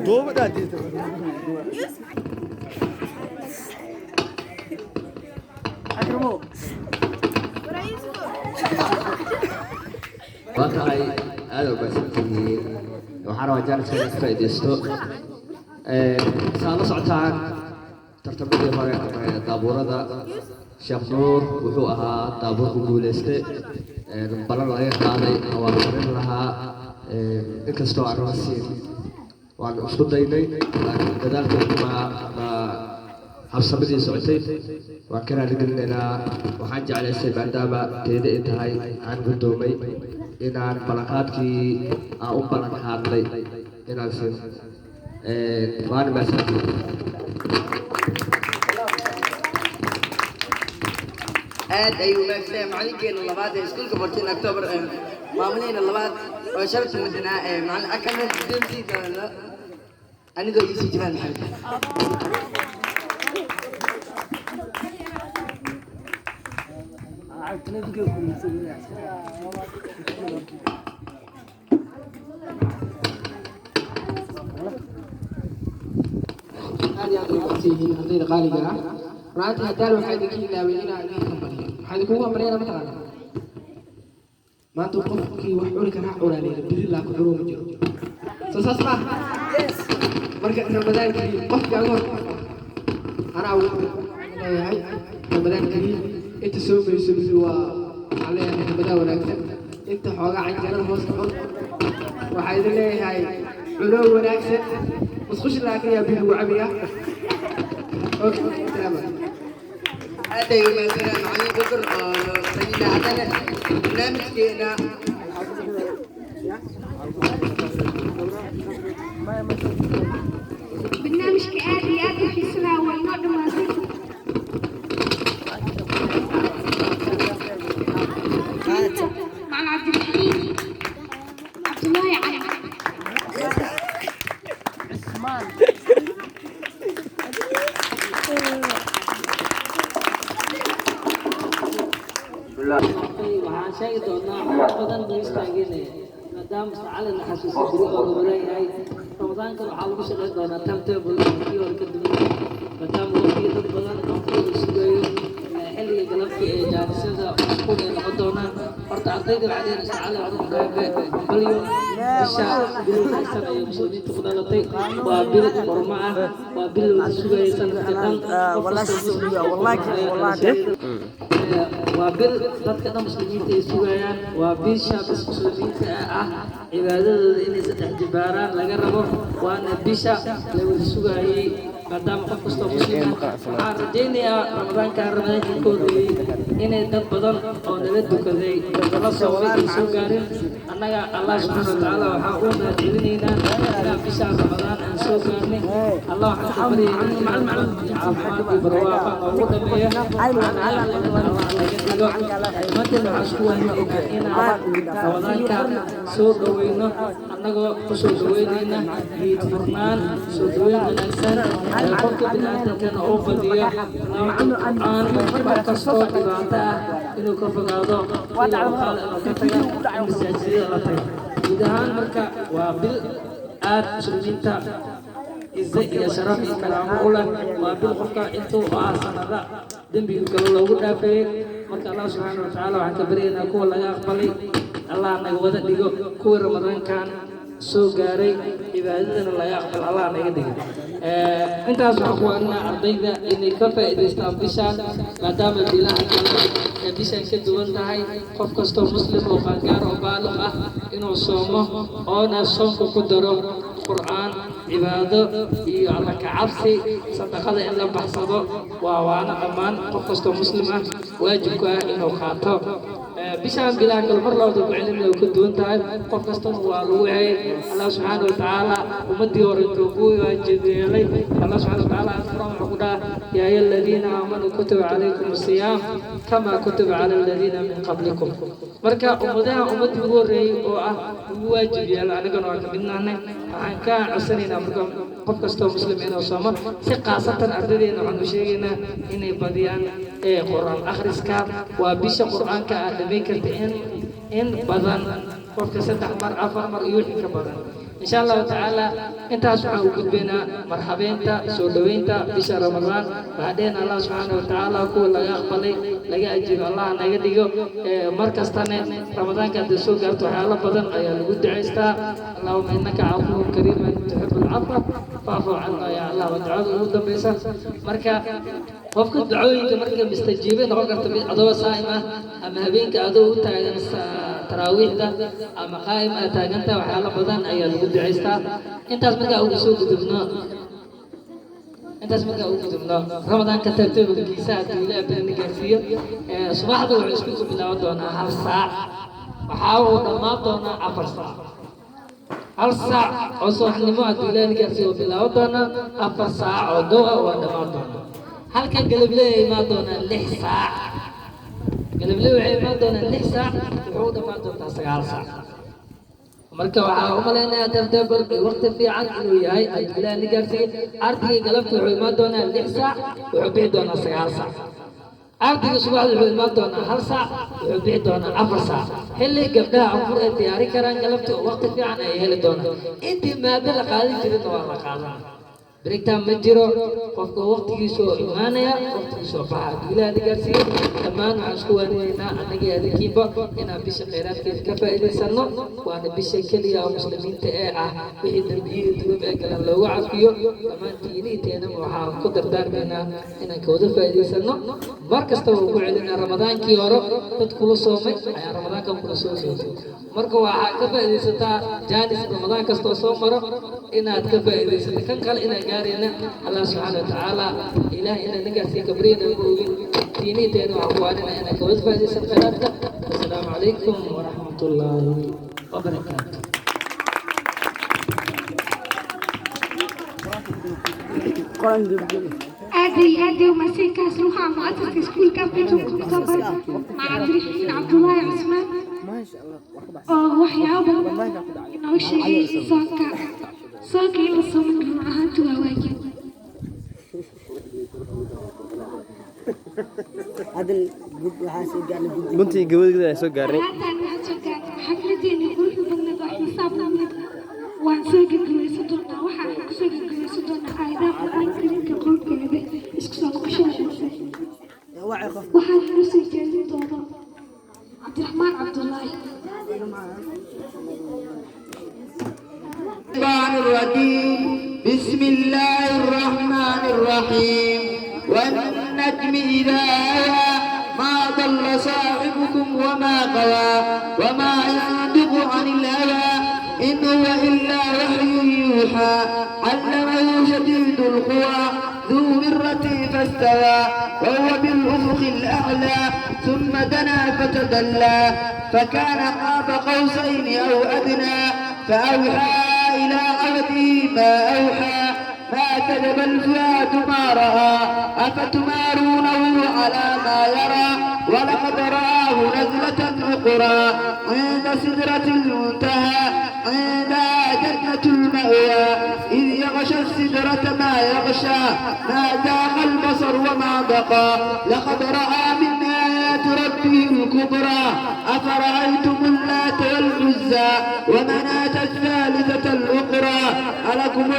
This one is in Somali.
دو بدأت waxay aad u baahsantihiin waxaan rabaa jaanis inaad ka faa'iidaysto saa la socotaan tartamadii hore ama daabuurada sheekh nuur wuxuu ahaa daabuur ku guulaystay balan laga qaaday waa marin lahaa inkastoo aan rasiin waan isku daynay laakiin dadaalkeedu ma habsamadii socotay waan ka raaligelinaynaa waxaan jeclaystay maadaama teeda ay tahay aan guddoomay inaan ballanqaadkii aan u ballan qaadnay inaan siin waana mahadsantihiin aad ayuu maagsanaa macalinkeena labaad ee iskuulka bartin october maamuleyna labaad oo sharafta mudanaa macalin akamed guddoonsiida anigoo yuusuf jimaan maxamed ardayda qaaliga ah runtii hadaan waxaa idinka ilaaway inaan idinka mariyo waxaa idinkugu amrayna mataqaana maanta qofkii wax cuni karaa cunaaleyna biri laa ku cunuu ma jiro soo saas maa marka ramadaan kariim qofka ugu hor anaa leeyahay ramadaan kariim inta soo mayso biri waa waxaa leeyahay ramadaan wanaagsan inta xoogaa canjarada hoos ka cun waxaa idin leeyahay cunoo wanaagsan musqushi laakiin yaa biri wuu cabiyaa aad ayuu maagsanaa macalin bukur oo sayida haddana barnaamijkeena barnaamijka aad iyo aad u xiisadaa waa inoo dhammaatay macalin cabdiraxiim cabdullaahi cali waxaan sheegi doonaa wax badan buu istaageynaya maadaama sacalin xasuusin biri oo ramadaan yahay ramadaanka waxaa lagu shaqayn doonaa timetable kii hore ka duwan maadaama waqtiga dad badan qofkooda sugayo xilliga galabta ee jaanisada iskuul ay noqon doonaan horta ardayda waxaa leeyahay sacalin waxaan u qaabe balyo bisha bil haysan ayay muslimiinta ku dhalatay waa bil qormo ah waa bil wada sugaya sanadka dhan waa bil dadka dhan muslimiinta ay sugayaan waa bisha bis muslimiinta ah cibaadadooda inay saddex jibaaraan laga rabo waana bisha la wada sugayay maadaama qof kastoo muslim ah waxaan rajaynayaa ramadaanka koodeeyey inay dad badan oo nala dukaday nala soomay ay soo gaarin annaga allah subxaana watacaala waxaa u mahadcelinaynaa inaan bishaa ramadaan aan soo gaarnay allah waxaan ka baryaynaa in caafimaad iyo barwaaqa noogu dhameeyo maantana waxaan isku wayna inaan ramadaanka soo dhoweyno annagoo ku soo dhaweynayna diid furnaan soo dhaweyn wanaagsan qofka biniaadankana oo badiyo aan wax kastoo dhibaato ah inuu ka fogaado ka taga masaajidada la taga guud ahaan marka waa bil aad muslimiinta عزة يا شرف كلام أولا وبالخطة أنتو أحسن دنبي كلو لو قلنا في مرك الله سبحانه وتعالى وعن كبرنا كل لا يقبلي الله نجود ديجو كل رمضان كان سوغاري عبادتنا لا يقبل الله نجده أنت أخواننا أرضينا إني كفى إذا استنبشان ما دام البلاد بيشان كدوان تاعي قف كستو مسلم وقانقار وبالغ إنه صومه أو نصوم كقدره قرآن عبادة iyo alla ka cabsi sadaqada in la baxsado waa waana dhammaan qof kastoo muslim ah waajibku ah inuu qaato bishaan bilaa kale mar loo duceelin oo ka duwan tahay qof kastoo waa lagu hayay allah subhanahu wa ta'ala ummadii hore intuu ku waajibeeyay allah subhanahu wa ta'ala afran wuxuu dhahay ya ayyuhalladhina aamanu kutiba alaykum as-siyam kama kutiba ala alladhina min qablikum marka ummadii ugu horeeyay oo ah ugu waajibiyay anigana waan ka midnaanay waxaan ka codsanayna marka qof kastoo muslim inuu soomo si qaasatan ardaydeena waxaan u sheegaynaa inay badiyaan quraan akhriska waa bisha quraanka aad dhameyn karta in badan qofka 3 mar 4 mar iyo wixii ka badan إن شاء الله تعالى أنت سبحانه وتعالى مرحبين تا سودوين تا بشهر رمضان بعدين الله سبحانه وتعالى كل لقى قلي لقى أجيب الله نجديه مركز تاني رمضان كان تسوق أرتو حالة بدن أيا الود عيستا اللهم إنك عفو كريم تحب العفو فاعف عنا يا الله وتعالى الود بيسا مركا وفق الدعوة مركا مستجيبين وقرت أدوة صائمة أما هبينك أدوة تاعنا تراويح ده أما قائمة تاجنتا وحالة بدن أيا الود عيستا أنت أسمعك أول سوق دبنا أنت أسمعك أول دبنا رمضان كتبته بالكيسات ولا بين الجرسية صباح ده وعشقكم بلا ودنا هل ساعة وحاول ما دونا عفر ساعة هل ساعة أصوح لما ولا الجرسية بلا ودنا عفر ساعة ودوا ودما دونا هل كان قلب لي ما دونا لح ساعة قلب لي ما دونا لح ساعة وحود ما دونا ساعة ساعة marka waxa u maleynaa tartabal waqti fiican inuu yahay adilaa nigarsi ardiga galabta wuxuu imaan doonaa 6 saac wuxuu bixi doonaa 9 saac ardiga subaxda wuxuu imaan doonaa 1 saac wuxuu bixi doonaa 4 saac xilli gabdhaha anfur ay diyaari karaan galabta waqti fiican ay heli doonaan intii maada la qaadi jirin waa la qaadaa بريكتام مجرو قفك وقت يسوع إيمانيا وقت يسوع بعد ولا نجارسي كمان عشقوانينا أنا جاي كيبا أنا بيش خيرات كيف كفاية سنة وأنا بيش كليا مسلمين تاعه بيد بيد دوم أكل الله وعافيه كمان تيني تينا وحاول قدر دار بينا أنا كوده فايدة سنة مركز توقع لنا رمضان كيورو تدخل صومي يا رمضان كم كل صومي مركو وحاول كفاية ستا جالس رمضان كستو صومرو إن أتكفاية ستا كان قال إن جارينا الله سبحانه وتعالى إله إن نجارسي كبرينا نقول تيني تينا وعواننا أنا كوده فايدة سنة السلام عليكم ورحمة الله وبركاته. أدي ومسيكاس روحا مؤسسة سكول كابتن أكتوبر مع عبد الرحمن عبد الله عثمان وحيابا إنه شيء صاكا إلا صمن معها تواواجب هذا الحاسب قال بنتي قبل سو قاري حفلتين يقول في بلد واحد صابنا وان سوق جلسدنا وحا سوق جلسدنا عايدا قرآن كريم كقول كذا اسكسر كشاف وحا نفسي جالي دوما عبد الرحمن عبد الله الرحمن الرحيم بسم الله الرحمن الرحيم والنجم إذا هوى ما ضل صاحبكم وما غوى وما ينطق عن الهوى إن هو إلا وحي يوحى علمه شديد القوى ذو مرة فاستوى وهو بالأفق الأعلى ثم دنا فتدلى فكان قاب قوسين أو أدنى فأوحى إلى عبده ما أوحى ما كذب الفؤاد ما رأى أفتمارونه على ما يرى ولقد رآه نزلة أخرى عند سدرة المنتهى عندها جنة المأوى إذ يغشى السدرة ما يغشى ما زاغ البصر وما بقى لقد رأى من آيات ربه الكبرى أفرأيتم اللات والعزى ومناة الثالثة الأخرى ألكم